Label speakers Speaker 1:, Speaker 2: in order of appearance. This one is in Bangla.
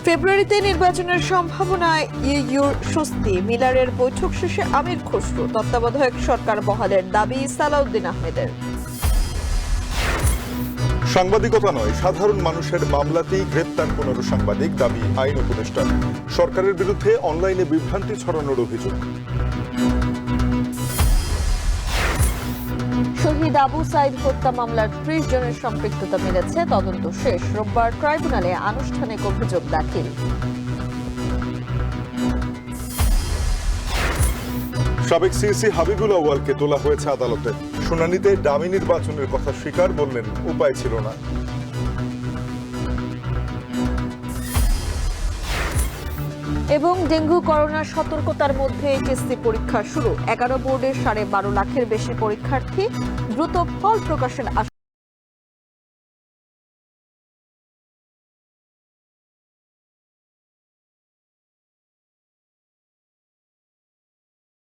Speaker 1: ফেব্রুয়ারিতে নির্বাচনের সম্ভাবনায় ইউর স্বস্তি। মিলারের বৈঠক শেষে আমির খসরু। তত্ত্বাবধায়ক সরকার বহালের দাবি সালাউদ্দিন আহমেদের।
Speaker 2: সাংবাদিকতা নয়, সাধারণ মানুষের মামলাতেই গ্রেপ্তার 15 সাংবাদিক, দাবি আইন উপদেষ্টার। সরকারের বিরুদ্ধে অনলাইনে বিভ্রান্তি ছড়ানোর অভিযোগ।
Speaker 1: শহীদ আবু সাইদ হত্যা মামলার 30 জনের সম্পৃক্ততা মিলেছে, তদন্ত শেষ। রোববার ট্রাইব্যুনালে আনুষ্ঠানিক অভিযোগ দাখিল।
Speaker 2: সাবেক সিইসি হাবিবুল আউয়ালকে তোলা হয়েছে আদালতে। শুনানিতে ডামি নির্বাচনের কথা স্বীকার, বললেন উপায় ছিল না।
Speaker 1: এবং ডেঙ্গু করোনার সতর্কতার মধ্যে এইচএসসি পরীক্ষা শুরু। 11 বোর্ডের 12.5 লাখের বেশি পরীক্ষার্থী। দ্রুত ফল প্রকাশের আশা।